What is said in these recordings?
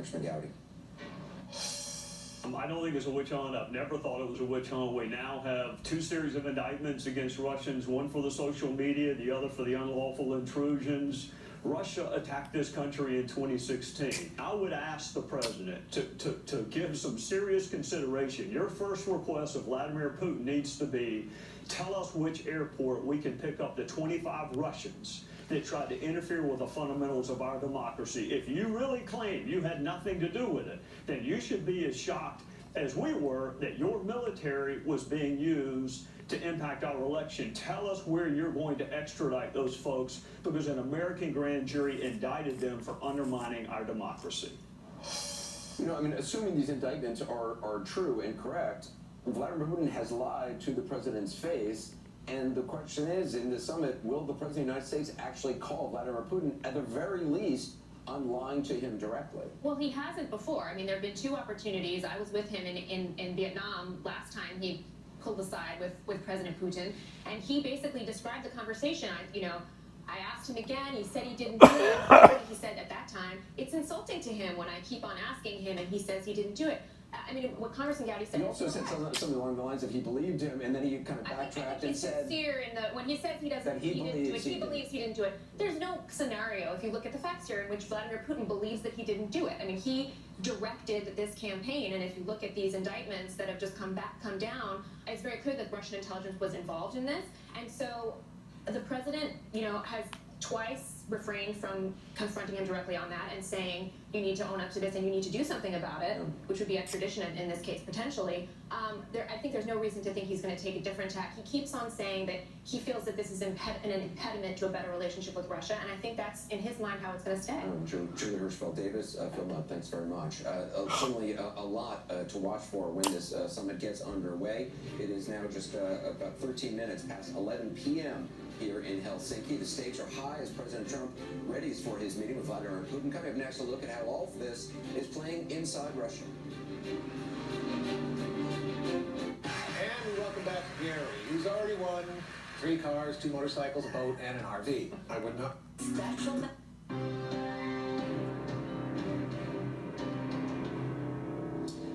Congressman Gowdy. I don't think it's a witch hunt. I've never thought it was a witch hunt. We now have two series of indictments against Russians, one for the social media, the other for the unlawful intrusions. Russia attacked this country in 2016. I would ask the president to give some serious consideration. Your first request of Vladimir Putin needs to be, tell us which airport we can pick up the 25 Russians that tried to interfere with the fundamentals of our democracy. If you really claim you had nothing to do with it, then you should be as shocked as we were that your military was being used to impact our election. Tell us where you're going to extradite those folks, because an American grand jury indicted them for undermining our democracy. You know, I mean, assuming these indictments are true and correct, Vladimir Putin has lied to the president's face. And the question is, in the summit, will the President of the United States actually call Vladimir Putin, at the very least, on lying to him directly? Well, he hasn't before. I mean, there have been two opportunities. I was with him in Vietnam last time he pulled aside with President Putin, and he basically described the conversation. I asked him again, he said he didn't do it. He said at that time, it's insulting to him when I keep on asking him and he says he didn't do it. I mean, what Congressman Gowdy said. He also said something along the lines of he believed him, and then he kind of backtracked and said when he says he doesn't, he didn't do it. He believes he didn't do it. There's no scenario, if you look at the facts here, in which Vladimir Putin believes that he didn't do it. I mean, he directed this campaign, and if you look at these indictments that have just come down, it's very clear that Russian intelligence was involved in this, and so the president, has twice refrained from confronting him directly on that and saying you need to own up to this and you need to do something about it, which would be extradition in this case potentially. I think there's no reason to think he's going to take a different tack. He keeps on saying that he feels that this is an impediment to a better relationship with Russia, and I think that's in his mind how it's going to stay. Julie Hirschfeld Davis, Phil, thanks very much. Certainly a lot to watch for when this summit gets underway. It is now just about 13 minutes past 11 p.m. here in Helsinki. The stakes are high as President Trump readies for his meeting with Vladimir Putin. Coming up next, a look at how all of this is playing inside Russia. And we welcome back Gary. He's already won 3 cars, 2 motorcycles, a boat, and an RV. I would not.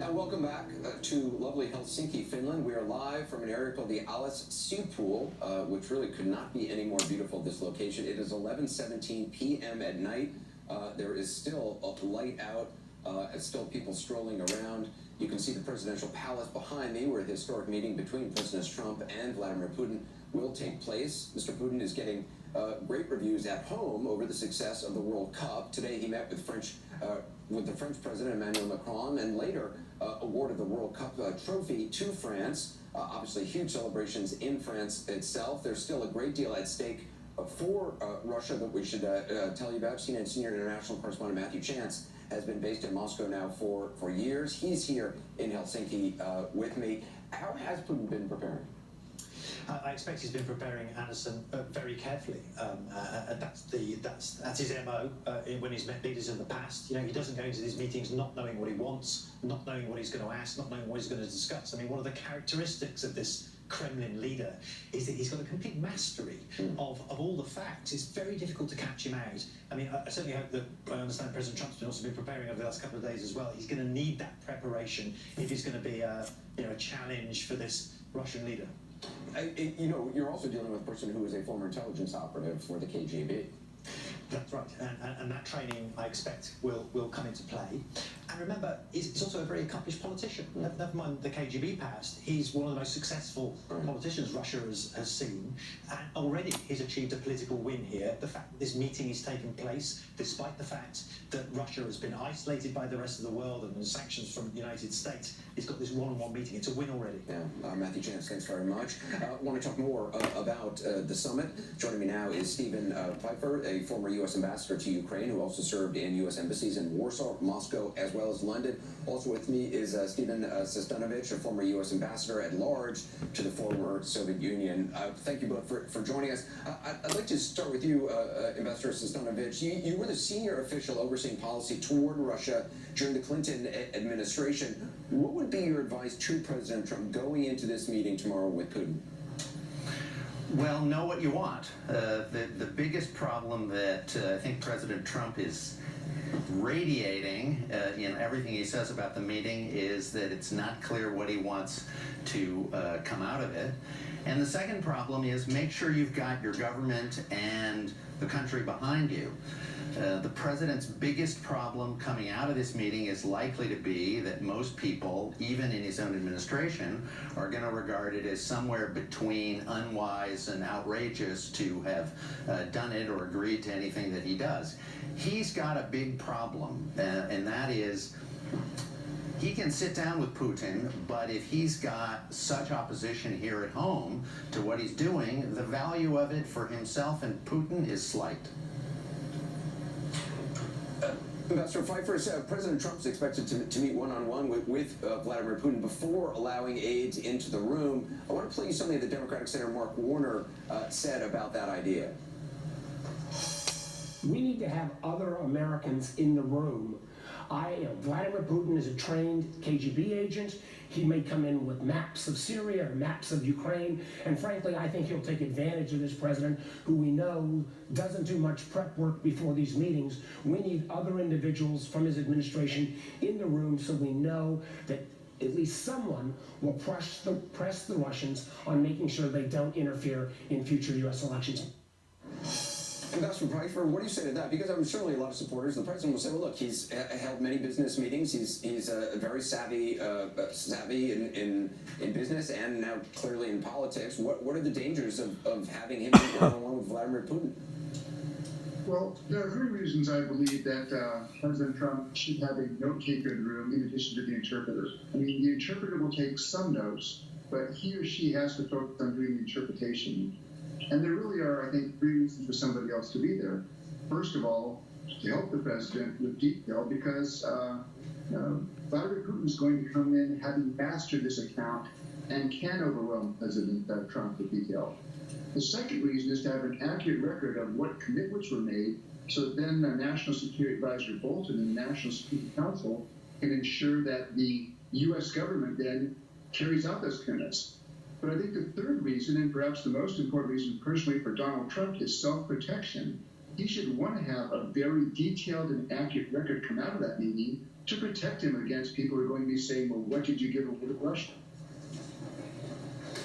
And welcome back to lovely Helsinki, Finland. We are live from an area called the Alas Sea Pool, which really could not be any more beautiful, this location. It is 11:17 p.m. at night. There is still a light out, and still people strolling around. You can see the presidential palace behind me, where the historic meeting between Presidents Trump and Vladimir Putin will take place. Mr. Putin is getting great reviews at home over the success of the World Cup. Today he met with the French President Emmanuel Macron, and later awarded the World Cup trophy to France. Obviously huge celebrations in France itself. There's still a great deal at stake for Russia that we should tell you about. CNN senior international correspondent Matthew Chance has been based in Moscow now for years. He's here in Helsinki with me. How has Putin been preparing? I expect he's been preparing, Anderson, very carefully. That's his MO when he's met leaders in the past. He doesn't go into these meetings not knowing what he wants, not knowing what he's going to ask, not knowing what he's going to discuss. I mean, one of the characteristics of this Kremlin leader is that he's got a complete mastery of all the facts. It's very difficult to catch him out. I mean, I certainly hope that, I understand President Trump's also been preparing over the last couple of days as well. He's going to need that preparation if he's going to be a challenge for this Russian leader. You're also dealing with a person who is a former intelligence operative for the KGB. That's right, and that training, I expect, will come into play. And remember, he's also a very accomplished politician. Never mind the KGB past, he's one of the most successful politicians Russia has seen. And already he's achieved a political win here. The fact that this meeting is taking place, despite the fact that Russia has been isolated by the rest of the world and there's sanctions from the United States, he's got this one-on-one meeting. It's a win already. Yeah, Matthew Chance, thanks very much. I want to talk more about the summit. Joining me now is Stephen Pfeiffer, a former U.S. ambassador to Ukraine, who also served in U.S. embassies in Warsaw, Moscow, as well as London. Also with me is Stephen Sestanovich, a former U.S. ambassador at large to the former Soviet Union. Thank you both for joining us. I'd like to start with you, Ambassador Sestanovich. You were the senior official overseeing policy toward Russia during the Clinton administration. What would be your advice to President Trump going into this meeting tomorrow with Putin? Well, know what you want. The biggest problem that I think President Trump is radiating in everything he says about the meeting is that it's not clear what he wants to come out of it. And the second problem is make sure you've got your government and the country behind you. The president's biggest problem coming out of this meeting is likely to be that most people, even in his own administration, are going to regard it as somewhere between unwise and outrageous to have done it or agreed to anything that he does. He's got a big problem, and that is he can sit down with Putin, but if he's got such opposition here at home to what he's doing, the value of it for himself and Putin is slight. Ambassador Pfeiffer, President Trump is expected to meet one-on-one with Vladimir Putin before allowing aides into the room. I want to play you something the Democratic Senator Mark Warner said about that idea. We need to have other Americans in the room. Vladimir Putin is a trained KGB agent. He may come in with maps of Syria or maps of Ukraine, and frankly, I think he'll take advantage of this president, who we know doesn't do much prep work before these meetings. We need other individuals from his administration in the room so we know that at least someone will press the Russians on making sure they don't interfere in future U.S. elections. Ambassador Pfeiffer, what do you say to that? Because I'm certainly a lot of supporters. The president will say, well, look, he's held many business meetings. He's very savvy in business and now clearly in politics. What are the dangers of having him one-on-one with Vladimir Putin? Well, there are 3 reasons I believe that President Trump should have a note-taker in the room in addition to the interpreter. I mean, the interpreter will take some notes, but he or she has to focus on doing the interpretation. And there really are, I think, 3 reasons for somebody else to be there. First of all, to help the president with detail, because Vladimir Putin is going to come in having mastered this account and can overwhelm President Trump with detail. The second reason is to have an accurate record of what commitments were made, so that then National Security Advisor Bolton and the National Security Council can ensure that the U.S. government then carries out those commitments. But I think the third reason, and perhaps the most important reason personally for Donald Trump, is self-protection. He should want to have a very detailed and accurate record come out of that meeting to protect him against people who are going to be saying, well, what did you give away to Russia?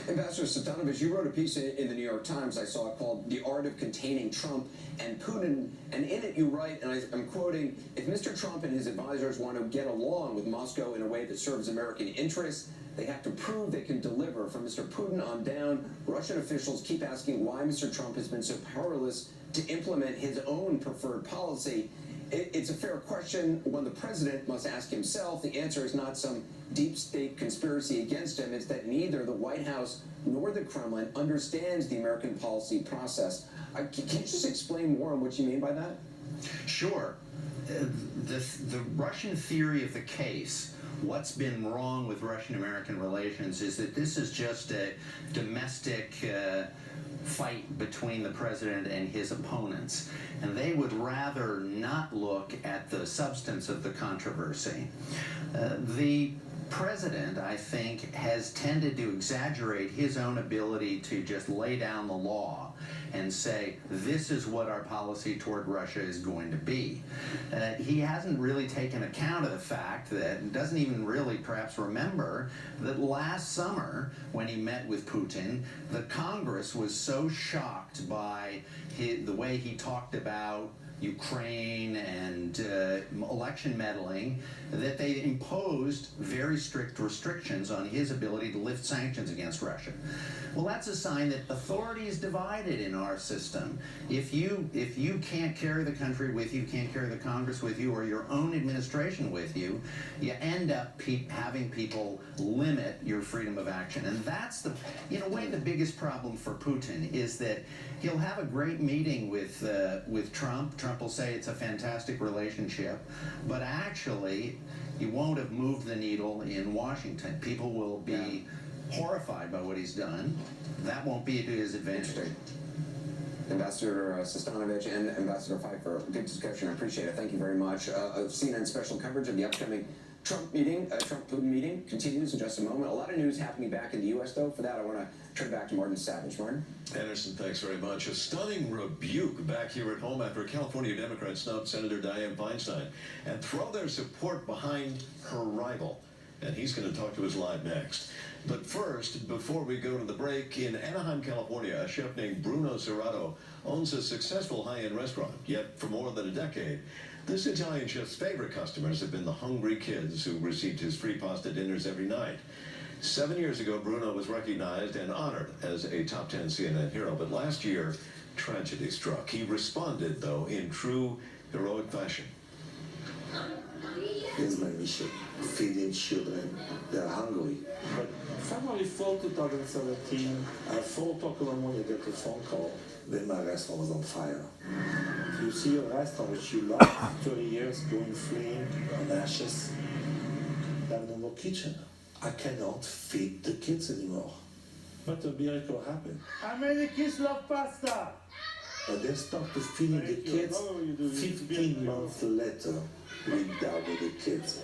Ambassador Satanovich, you wrote a piece in the New York Times, I saw it, called The Art of Containing Trump and Putin, and in it you write, and I'm quoting, if Mr. Trump and his advisors want to get along with Moscow in a way that serves American interests, they have to prove they can deliver. From Mr. Putin on down, Russian officials keep asking why Mr. Trump has been so powerless to implement his own preferred policy. It's a fair question, one the president must ask himself. The answer is not some deep state conspiracy against him. It's that neither the White House nor the Kremlin understands the American policy process. Can you just explain more on what you mean by that? Sure. The Russian theory of the case, what's been wrong with Russian-American relations, is that this is just a domestic fight between the president and his opponents, and they would rather not look at the substance of the controversy. The president, I think, has tended to exaggerate his own ability to just lay down the law and say, this is what our policy toward Russia is going to be. He hasn't really taken account of the fact that, doesn't even really perhaps remember, that last summer, when he met with Putin, the Congress was so shocked by the way he talked about Ukraine and election meddling that they imposed very strict restrictions on his ability to lift sanctions against Russia. Well, that's a sign that authority is divided in our system. If you can't carry the country with you, can't carry the Congress with you, or your own administration with you, you end up having people limit your freedom of action. And that's in a way, the biggest problem for Putin is that he'll have a great meeting with Trump. Trump will say it's a fantastic relationship, but actually, he won't have moved the needle in Washington. People will be horrified by what he's done. That won't be to his advantage. Ambassador Sestanovich and Ambassador Pfeiffer. Good discussion. I appreciate it. Thank you very much. CNN special coverage of the upcoming Trump-Putin meeting continues in just a moment. A lot of news happening back in the U.S., though. For that, I want to turn back to Martin Savage. Martin? Anderson, thanks very much. A stunning rebuke back here at home after California Democrats snubbed Senator Dianne Feinstein and throw their support behind her rival. And he's going to talk to us live next. But first, before we go to the break, in Anaheim, California, a chef named Bruno Serrato owns a successful high-end restaurant. Yet, for more than a decade, this Italian chef's favorite customers have been the hungry kids who received his free pasta dinners every night. 7 years ago, Bruno was recognized and honored as a top 10 CNN hero. But last year, tragedy struck. He responded, though, in true heroic fashion. It's my mission, feeding children. They are hungry. But February 4, 2017, at 4 o'clock in the morning, I get a phone call. Then my restaurant was on fire. You see a restaurant which you love 30 years going flame and ashes. There are no more kitchen. I cannot feed the kids anymore. But a miracle happened. How many kids love pasta? But they stopped feeding the kids. 15 months later, we died with the kids.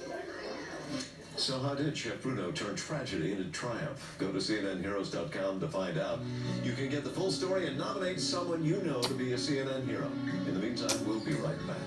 So how did Chef Bruno turn tragedy into triumph? Go to CNNheroes.com to find out. You can get the full story and nominate someone you know to be a CNN hero. In the meantime, we'll be right back.